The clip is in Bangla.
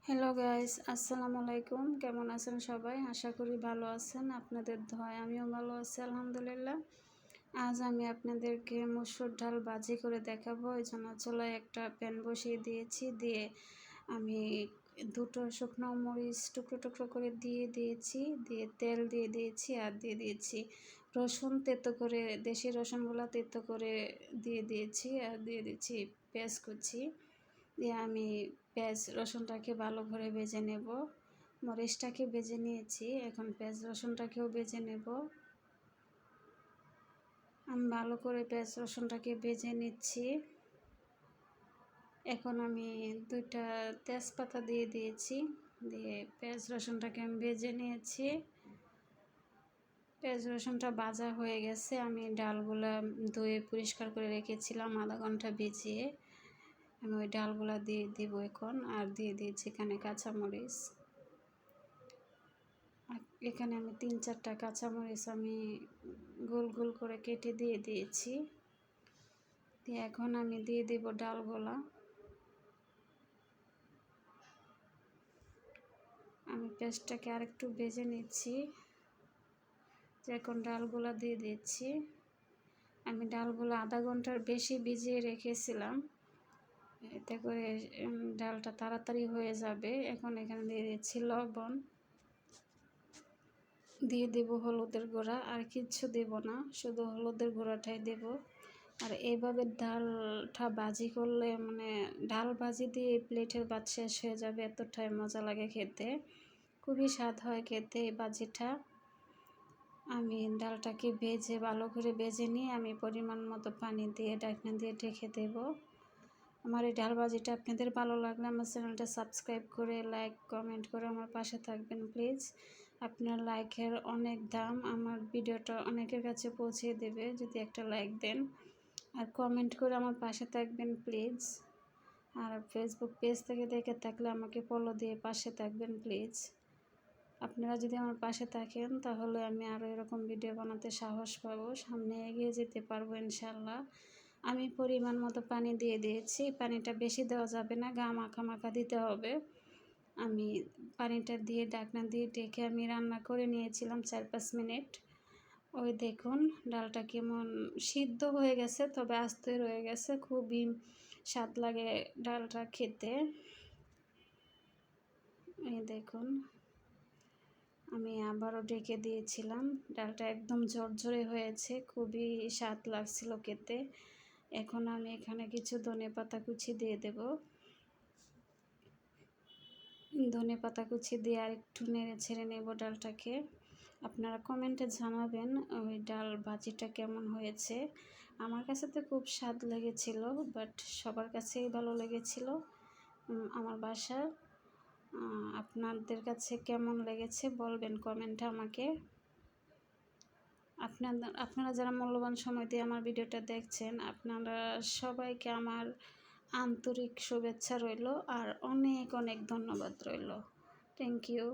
হ্যালো গাইস, আসসালামু আলাইকুম। কেমন আছেন সবাই? আশা করি ভালো আছেন। আপনাদের দোয়ায় আমিও ভালো আছি আলহামদুলিল্লাহ। আজ আমি আপনাদেরকে মসুর ডাল ভাজি করে দেখাবো। এই জন্য চুলায় একটা প্যান বসিয়ে দিয়েছি। দিয়ে আমি দুটো শুকনো মরিচ টুকরো টুকরো করে দিয়ে দিয়েছি। দিয়ে তেল দিয়ে দিয়েছি আর দিয়ে দিয়েছি রসুন তেতো করে, দেশি রসুনগুলো তেতো করে দিয়ে দিয়েছি। আর দিয়ে দিচ্ছি পেঁয়াজ কুচি। দিয়ে আমি পেঁয়াজ রসুনটাকে ভালো করে ভেজে নেব। মরিচটাকে ভেজে নিয়েছি, এখন পেঁয়াজ রসুনটাকেও ভেজে নেব। আমি ভালো করে পেঁয়াজ রসুনটাকে ভেজে নিচ্ছি। এখন আমি 2টা তেজপাতা দিয়ে দিয়েছি। দিয়ে পেঁয়াজ রসুনটাকে আমি ভেজে নিয়েছি। পেঁয়াজ রসুনটা ভাজা হয়ে গেছে। আমি ডালগুলা ধুয়ে পরিষ্কার করে রেখেছিলাম আধা ঘন্টা ভিজিয়ে। আমি ওই ডালগুলা দিয়ে দিব এখন। আর দিয়ে দিয়েছি এখানে কাঁচামরিচ। এখানে আমি 3-4টা কাঁচামরিচ আমি গোল গোল করে কেটে দিয়ে দিয়েছি। দিয়ে এখন আমি দিয়ে দিব ডালগুলা। আমি পেঁয়াজটাকে আরেকটু ভেজে নিচ্ছি। এখন ডালগুলা দিয়ে দিচ্ছি। আমি ডালগুলো আধা ঘন্টার বেশি ভিজিয়ে রেখেছিলাম, এতে করে ডালটা তাড়াতাড়ি হয়ে যাবে। এখন এখানে দিয়ে দিচ্ছি লবণ, দিয়ে দেব হলুদের গুঁড়া। আর কিচ্ছু দেব না, শুধু হলুদের গুঁড়াটাই দেব। আর এইভাবে ডালটা ভাজি করলে মানে ডাল ভাজি দিয়ে প্লেটের ভাত শেষ হয়ে যাবে, এতটাই মজা লাগে খেতে। খুবই স্বাদ হয় খেতে এই ভাজিটা। আমি ডালটাকে ভেজে ভালো করে ভেজে নিয়ে আমি পরিমাণ মতো পানি দিয়ে ঢাকনা দিয়ে ঢেকে দেব। আমার এই ডাল ভাজিটা আপনাদের ভালো লাগলে আমার চ্যানেলটা সাবস্ক্রাইব করে লাইক কমেন্ট করে আমার পাশে থাকবেন প্লিজ। আপনার লাইকের অনেক দাম, আমার ভিডিওটা অনেকের কাছে পৌঁছে দেবে যদি একটা লাইক দেন। আর কমেন্ট করে আমার পাশে থাকবেন প্লিজ। আর ফেসবুক পেজ থেকে দেখে থাকলে আমাকে ফলো দিয়ে পাশে থাকবেন প্লিজ। আপনারা যদি আমার পাশে থাকেন তাহলে আমি আরও এরকম ভিডিও বানাতে সাহস পাবো, সামনে এগিয়ে যেতে পারবো ইনশাল্লাহ। আমি পরিমাণ মতো পানি দিয়ে দিয়েছি। পানিটা বেশি দেওয়া যাবে না, গা মাখা মাখা দিতে হবে। আমি পানিটা দিয়ে ঢাকনা দিয়ে ঢেকে আমি রান্না করে নিয়েছিলাম 4-5 মিনিট। ওই দেখুন ডালটা কেমন সিদ্ধ হয়ে গেছে, তবে আস্তে রয়ে গেছে। খুবই স্বাদ লাগে ডালটা খেতে। এই দেখুন আমি আবারও ঢেকে দিয়েছিলাম। ডালটা একদম ঝরঝরে হয়েছে, খুবই স্বাদ লাগছিল খেতে। এখন আমি এখানে কিছু ধনেপাতা কুচি দিয়ে দেব। ধনেপাতা কুচি দিয়ে আর একটু নেড়ে ছেড়ে নেব ডালটাকে। আপনারা কমেন্টে জানাবেন ওই ডাল ভাজিটা কেমন হয়েছে। আমার কাছে তো খুব স্বাদ লেগেছিল, বাট সবার কাছেই ভালো লেগেছিল আমার বাসার। আপনাদের কাছে কেমন লেগেছে বলবেন কমেন্টে আমাকে। আপনারা যারা মূল্যবান সময় দিয়ে আমার ভিডিওটা দেখছেন, আপনারা সবাইকে আমার আন্তরিক শুভেচ্ছা রইল আর অনেক অনেক ধন্যবাদ রইল। Thank you.